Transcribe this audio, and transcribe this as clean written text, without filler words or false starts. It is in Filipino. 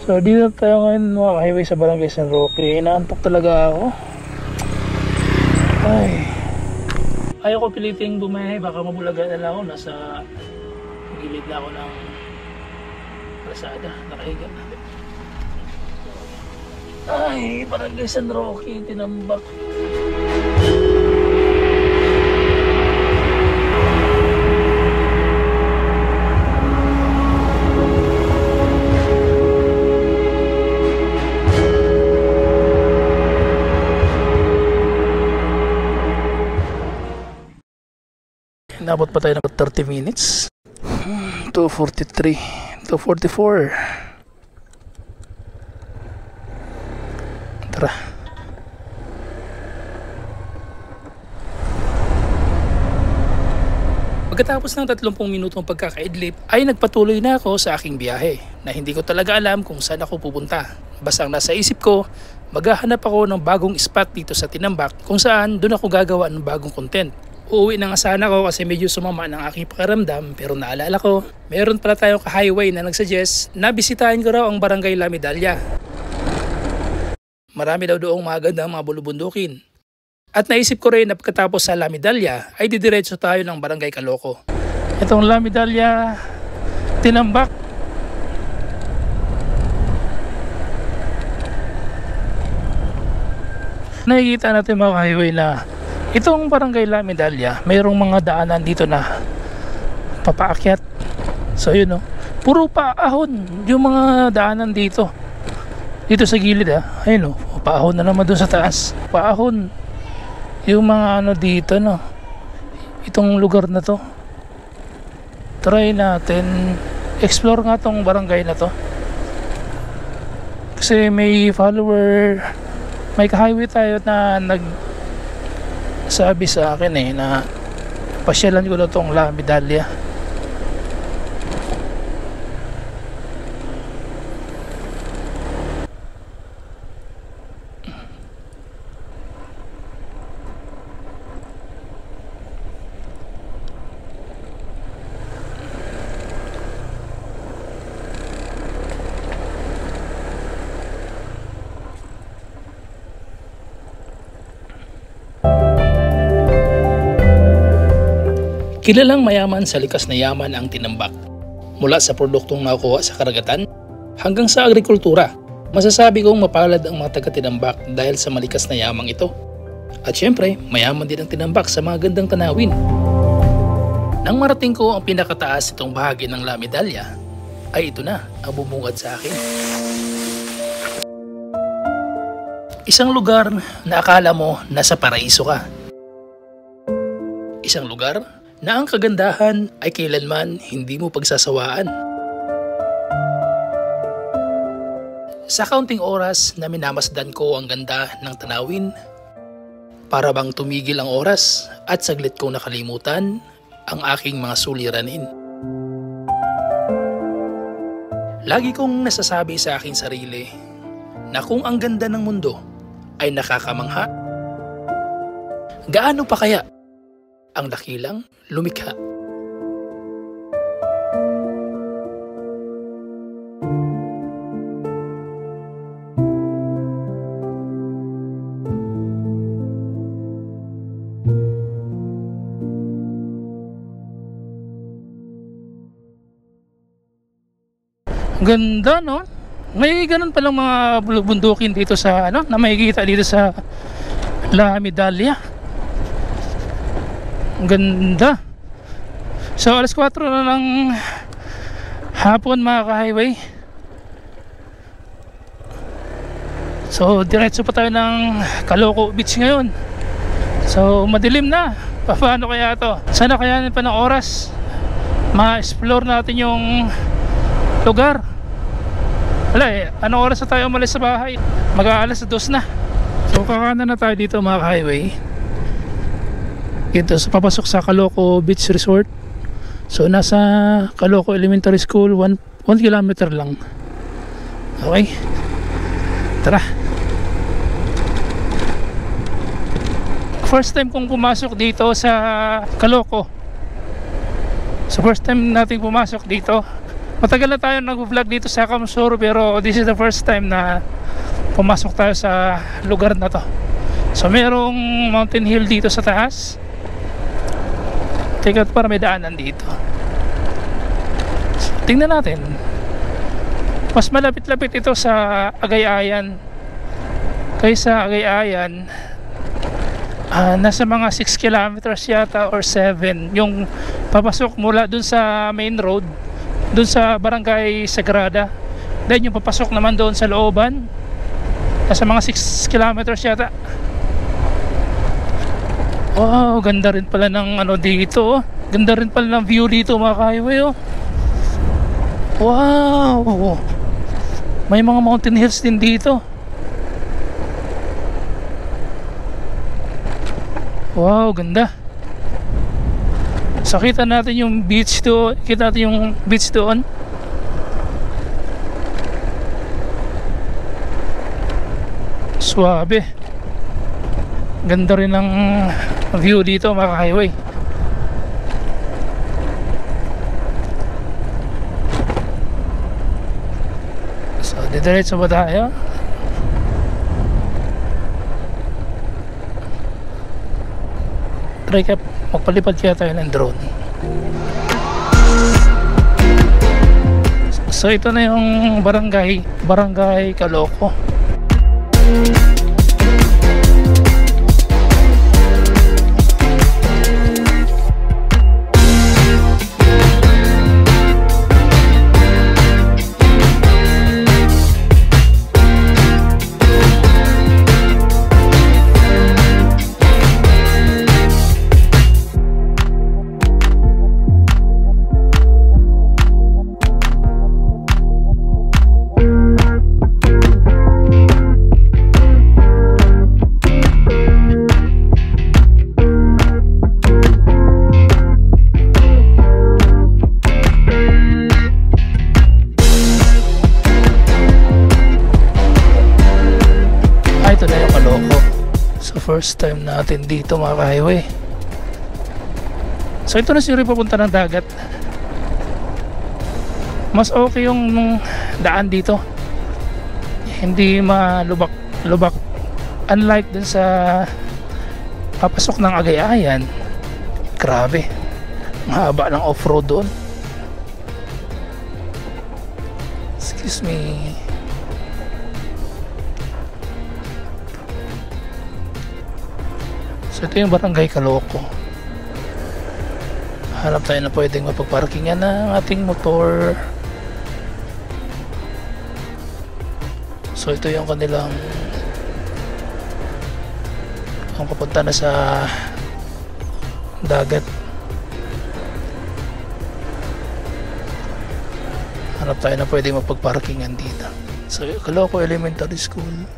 So dito tayo ngayon mga ka-highway sa Barangay San Roque. Inaantok talaga ako. Ayaw ko piliting bumahay, baka mabulagan na lang ako. Nasa gilid na ako ng kalsada, nakahiga. Barangay San Roque, tinambak. Inabot pa tayo ng 30 minutes. 2:43, 2:44. Tara. Pagkatapos ng 30 minutong pagkakaidlip ay nagpatuloy na ako sa aking biyahe na hindi ko talaga alam kung saan ako pupunta. Basta ang nasa isip ko, maghahanap ako ng bagong spot dito sa Tinambak kung saan doon ako gagawa ng bagong content. Uuwi na nga sana ako kasi medyo sumama ng aking pakiramdam, pero naalala ko, meron pala tayong ka-highway na nagsuggest na bisitahin ko raw ang Barangay La Medalla. Marami daw doong magandang mga bulubundukin. At naisip ko rin na pagkatapos sa La Medalla ay didiretso tayo ng Barangay Calooco. Itong La Medalla, Tinambak. Nakikita natin mga ka-highway na itong Barangay La Medalla, mayroong mga daanan dito na papaakyat. So yun o, puro paahon yung mga daanan dito. Dito sa gilid ayun o, paahon na naman doon sa taas. Paahon yung mga ano dito no. Itong lugar na to, try natin explore nga tong barangay na to. Kasi may follower, may ka-highway tayo na sabi sa akin na pasyalan ko na itong La Medalla. Kilalang mayaman sa likas na yaman ang Tinambak. Mula sa produktong nakuha sa karagatan hanggang sa agrikultura, masasabi kong mapalad ang mga taga-Tinambak dahil sa malikas na yamang ito. At syempre, mayaman din ang Tinambak sa mga gandang tanawin. Nang marating ko ang pinakataas itong bahagi ng La Medalla, ay ito na ang bumungad sa akin. Isang lugar na akala mo nasa paraiso ka. Isang lugar na ang kagandahan ay kailanman hindi mo pagsasawaan. Sa kaunting oras na minamasdan ko ang ganda ng tanawin, para bang tumigil ang oras at saglit kong nakalimutan ang aking mga suliranin. Lagi kong nasasabi sa aking sarili na kung ang ganda ng mundo ay nakakamangha, gaano pa kaya ang dakilang lumikha? Ganda no? May ganun palang mga bundukin dito sa na makikita dito sa La Medalla. Ganda. So alas 4 na ng hapon mga ka-highway. So diretso pa tayo ng Calooco Beach ngayon. So madilim na. Paano kaya to? Sana kayanin pa ng oras ma-explore natin yung lugar. Wala anong oras na tayo umalis sa bahay? Mag-aalas 2 na. So kakanan na tayo dito mga ka-highway. Ito sa papasok sa Calooco Beach Resort. So nasa Calooco Elementary School, 1 kilometer lang. Okay, tara. First time kong pumasok dito sa Calooco. So first time natin pumasok dito. Matagal na tayo nag-vlog dito sa Camsur, pero this is the first time na pumasok tayo sa lugar na to. So merong mountain hill dito sa taas. Teka, para may daanan dito. So, tingnan natin. Mas malapit-lapit ito sa Agayayan kaysa Agayayan. Nasa mga 6 kilometers yata or 7 yung papasok mula dun sa main road, dun sa Barangay Sagrada. Then yung papasok naman doon sa looban, nasa mga 6 kilometers yata. Wow, ganda rin pala ng ano dito, oh. Ganda rin pala ng view dito mga ka-highway, oh. Wow, may mga mountain hills din dito. Wow, ganda. So kita natin yung beach doon. Kita natin yung beach doon. Suabe. Ganda rin ng view dito mga highway. So didiretso ba tayo? Try ka magpalipad kaya tayo ng drone. So ito na yung barangay Calooco. Ito na yung Calooco. So first time natin dito mga ka-highway. So ito na siguro papunta ng dagat. Mas okay yung daan dito, hindi malubak. Unlike dun sa papasok ng Agayayan, grabe, ang haba ng off-road doon. Excuse me. So ito yung barangay Calooco. Hanap tayo na pwedeng mapagparkingan ng ating motor. So ito yung kanilang ang papunta na sa dagat. Hanap tayo na pwedeng mapagparkingan dito. So Calooco Elementary School.